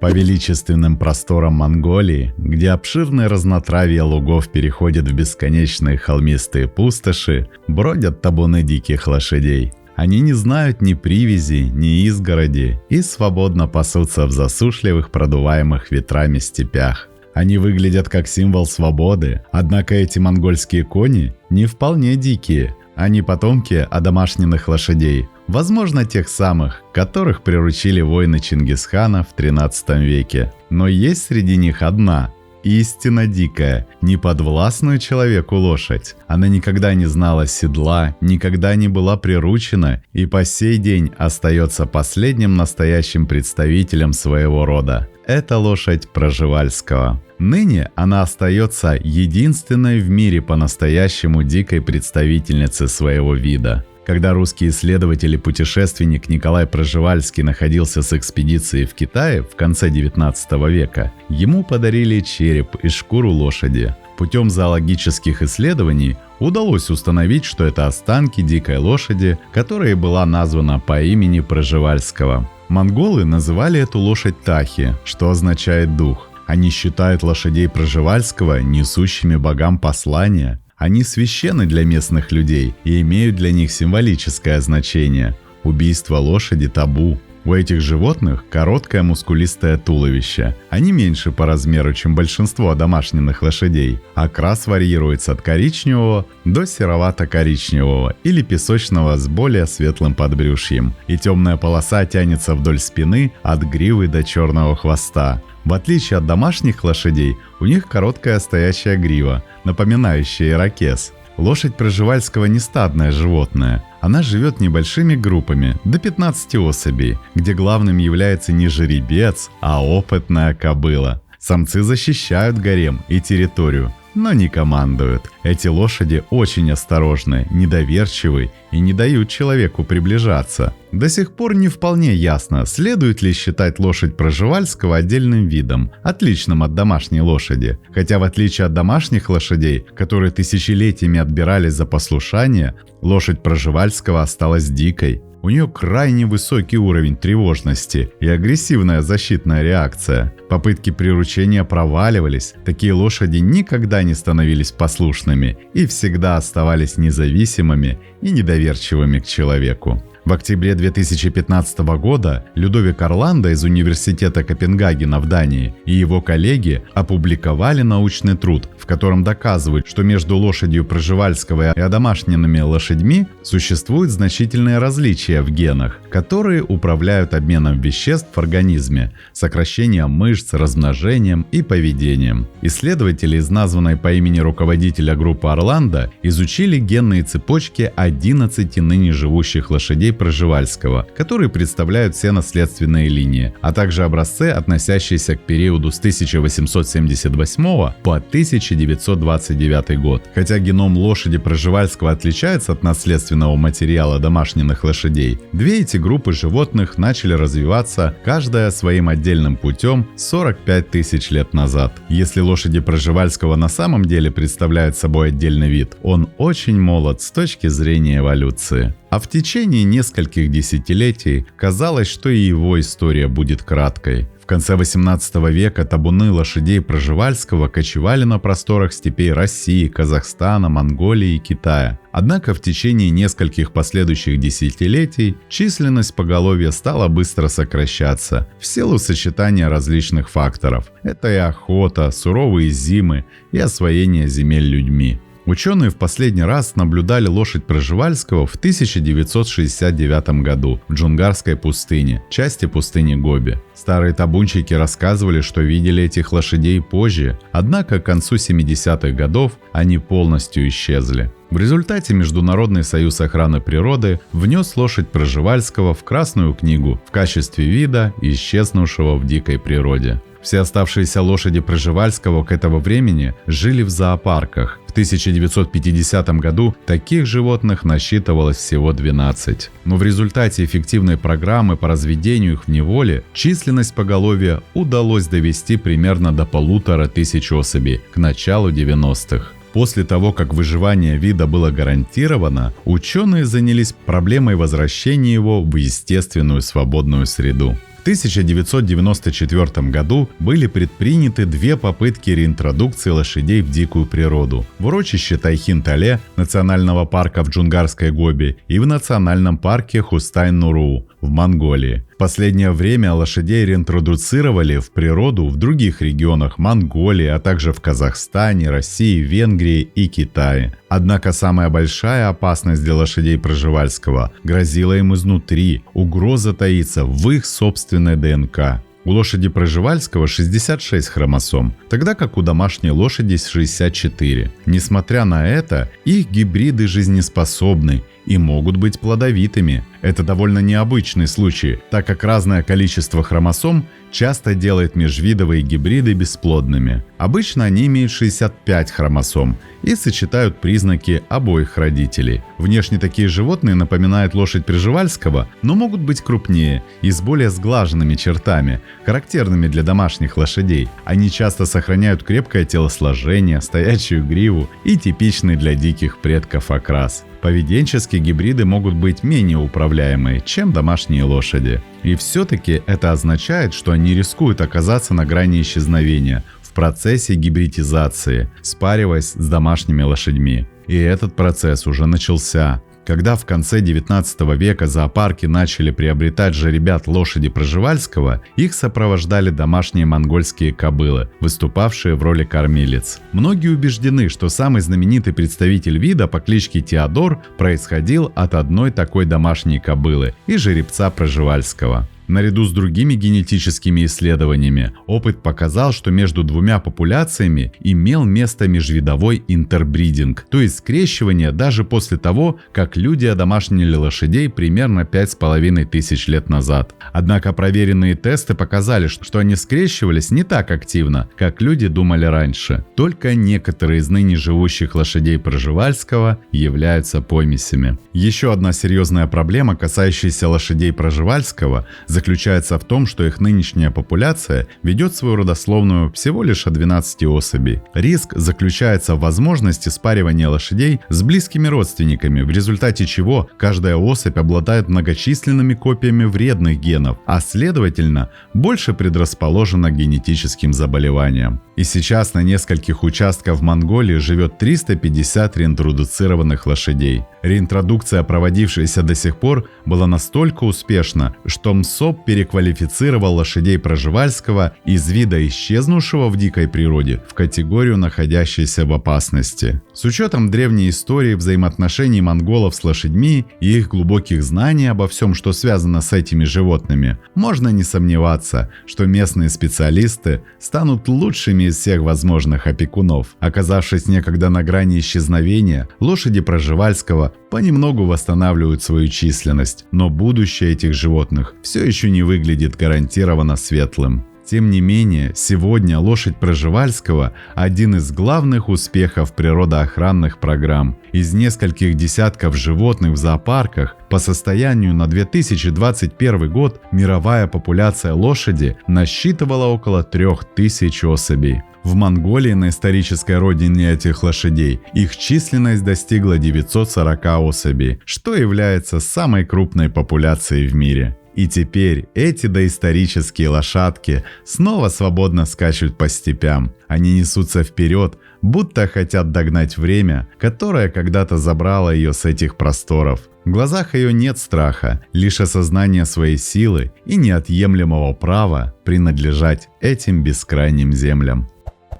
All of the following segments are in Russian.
По величественным просторам Монголии, где обширное разнотравье лугов переходит в бесконечные холмистые пустоши, бродят табуны диких лошадей. Они не знают ни привязи, ни изгороди и свободно пасутся в засушливых, продуваемых ветрами степях. Они выглядят как символ свободы, однако эти монгольские кони не вполне дикие. Они потомки одомашненных лошадей, возможно, тех самых, которых приручили воины Чингисхана в 13 веке. Но есть среди них одна, истинно дикая, неподвластную человеку лошадь. Она никогда не знала седла, никогда не была приручена и по сей день остается последним настоящим представителем своего рода. Это лошадь Пржевальского. Ныне она остается единственной в мире по-настоящему дикой представительницей своего вида. Когда русский исследователь и путешественник Николай Пржевальский находился с экспедицией в Китае в конце 19 века, ему подарили череп и шкуру лошади. Путем зоологических исследований удалось установить, что это останки дикой лошади, которая была названа по имени Пржевальского. Монголы называли эту лошадь Тахи, что означает «дух». Они считают лошадей Пржевальского несущими богам послания. Они священны для местных людей и имеют для них символическое значение. Убийство лошади табу. У этих животных короткое мускулистое туловище. Они меньше по размеру, чем большинство домашних лошадей. Окрас варьируется от коричневого до серовато-коричневого или песочного с более светлым подбрюшьем. И темная полоса тянется вдоль спины от гривы до черного хвоста. В отличие от домашних лошадей, у них короткая стоящая грива, напоминающая ирокез. Лошадь Пржевальского не стадное животное. Она живет небольшими группами, до 15 особей, где главным является не жеребец, а опытная кобыла. Самцы защищают гарем и территорию, но не командуют. Эти лошади очень осторожны, недоверчивы и не дают человеку приближаться. До сих пор не вполне ясно, следует ли считать лошадь Пржевальского отдельным видом, отличным от домашней лошади. Хотя в отличие от домашних лошадей, которые тысячелетиями отбирались за послушание, лошадь Пржевальского осталась дикой. У нее крайне высокий уровень тревожности и агрессивная защитная реакция. Попытки приручения проваливались, такие лошади никогда не становились послушными и всегда оставались независимыми и недоверчивыми к человеку. В октябре 2015 года Людовик Орландо из Университета Копенгагена в Дании и его коллеги опубликовали научный труд, в котором доказывают, что между лошадью Пржевальского и одомашненными лошадьми существуют значительные различия в генах, которые управляют обменом веществ в организме, сокращением мышц, размножением и поведением. Исследователи из названной по имени руководителя группы Орландо изучили генные цепочки 11 ныне живущих лошадей Пржевальского, которые представляют все наследственные линии, а также образцы, относящиеся к периоду с 1878 по 1929 год. Хотя геном лошади Пржевальского отличается от наследственного материала домашних лошадей, две эти группы животных начали развиваться каждая своим отдельным путем 45 тысяч лет назад. Если лошади Пржевальского на самом деле представляют собой отдельный вид, он очень молод с точки зрения эволюции. А в течение нескольких десятилетий казалось, что и его история будет краткой. В конце 18 века табуны лошадей Пржевальского кочевали на просторах степей России, Казахстана, Монголии и Китая. Однако в течение нескольких последующих десятилетий численность поголовья стала быстро сокращаться в силу сочетания различных факторов. Это и охота, суровые зимы и освоение земель людьми. Ученые в последний раз наблюдали лошадь Пржевальского в 1969 году в Джунгарской пустыне, части пустыни Гоби. Старые табунщики рассказывали, что видели этих лошадей позже, однако к концу 70-х годов они полностью исчезли. В результате Международный союз охраны природы внес лошадь Пржевальского в Красную книгу в качестве вида, исчезнувшего в дикой природе. Все оставшиеся лошади Пржевальского к этому времени жили в зоопарках. В 1950 году таких животных насчитывалось всего 12. Но в результате эффективной программы по разведению их в неволе численность поголовья удалось довести примерно до 1500 особей к началу 90-х. После того, как выживание вида было гарантировано, ученые занялись проблемой возвращения его в естественную свободную среду. В 1994 году были предприняты две попытки реинтродукции лошадей в дикую природу в урочище Тайхин-Тале национального парка в Джунгарской Гоби и в национальном парке Хустай-Нуру в Монголии. В последнее время лошадей реинтродуцировали в природу в других регионах Монголии, а также в Казахстане, России, Венгрии и Китае. Однако самая большая опасность для лошадей Пржевальского грозила им изнутри. Угроза таится в их собственной ДНК. У лошади Пржевальского 66 хромосом, тогда как у домашней лошади 64. Несмотря на это, их гибриды жизнеспособны и могут быть плодовитыми. Это довольно необычный случай, так как разное количество хромосом часто делает межвидовые гибриды бесплодными. Обычно они имеют 65 хромосом и сочетают признаки обоих родителей. Внешне такие животные напоминают лошадь Пржевальского, но могут быть крупнее и с более сглаженными чертами, характерными для домашних лошадей. Они часто сохраняют крепкое телосложение, стоячую гриву и типичный для диких предков окрас. Поведенческие гибриды могут быть менее управляемые, чем домашние лошади. И все-таки это означает, что они рискуют оказаться на грани исчезновения в процессе гибридизации, спариваясь с домашними лошадьми. И этот процесс уже начался. Когда в конце 19 века зоопарки начали приобретать жеребят лошади Пржевальского, их сопровождали домашние монгольские кобылы, выступавшие в роли кормилиц. Многие убеждены, что самый знаменитый представитель вида по кличке Теодор происходил от одной такой домашней кобылы и жеребца Пржевальского. Наряду с другими генетическими исследованиями, опыт показал, что между двумя популяциями имел место межвидовой интербридинг, то есть скрещивание даже после того, как люди одомашнили лошадей примерно 5500 лет назад. Однако проверенные тесты показали, что они скрещивались не так активно, как люди думали раньше. Только некоторые из ныне живущих лошадей Пржевальского являются помесями. Еще одна серьезная проблема, касающаяся лошадей Пржевальского, заключается в том, что их нынешняя популяция ведет свою родословную всего лишь от 12 особей. Риск заключается в возможности спаривания лошадей с близкими родственниками, в результате чего каждая особь обладает многочисленными копиями вредных генов, а следовательно больше предрасположена к генетическим заболеваниям. И сейчас на нескольких участках в Монголии живет 350 реинтродуцированных лошадей. Реинтродукция, проводившаяся до сих пор, была настолько успешна, что МСОП переквалифицировал лошадей Пржевальского из вида исчезнувшего в дикой природе в категорию, находящейся в опасности. С учетом древней истории взаимоотношений монголов с лошадьми и их глубоких знаний обо всем, что связано с этими животными, можно не сомневаться, что местные специалисты станут лучшими из всех возможных опекунов. Оказавшись некогда на грани исчезновения, лошади Пржевальского понемногу восстанавливают свою численность, но будущее этих животных все еще не выглядит гарантированно светлым. Тем не менее, сегодня лошадь Пржевальского – один из главных успехов природоохранных программ. Из нескольких десятков животных в зоопарках по состоянию на 2021 год мировая популяция лошади насчитывала около 3000 особей. В Монголии, на исторической родине этих лошадей, их численность достигла 940 особей, что является самой крупной популяцией в мире. И теперь эти доисторические лошадки снова свободно скачут по степям. Они несутся вперед, будто хотят догнать время, которое когда-то забрало ее с этих просторов. В глазах ее нет страха, лишь осознание своей силы и неотъемлемого права принадлежать этим бескрайним землям.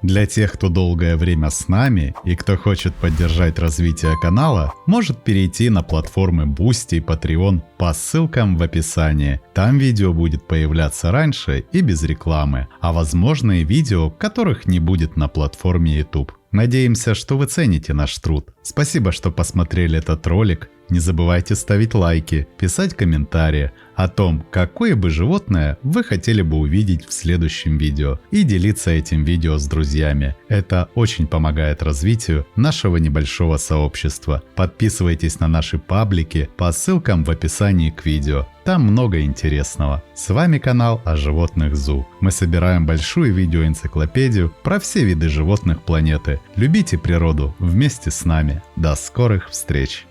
Для тех, кто долгое время с нами и кто хочет поддержать развитие канала, может перейти на платформы Boosty и Patreon по ссылкам в описании. Там видео будет появляться раньше и без рекламы, а возможно и видео, которых не будет на платформе YouTube. Надеемся, что вы цените наш труд. Спасибо, что посмотрели этот ролик. Не забывайте ставить лайки, писать комментарии о том, какое бы животное вы хотели бы увидеть в следующем видео, и делиться этим видео с друзьями. Это очень помогает развитию нашего небольшого сообщества. Подписывайтесь на наши паблики по ссылкам в описании к видео. Там много интересного. С вами канал о животных ЗУ. Мы собираем большую видеоэнциклопедию про все виды животных планеты. Любите природу вместе с нами. До скорых встреч!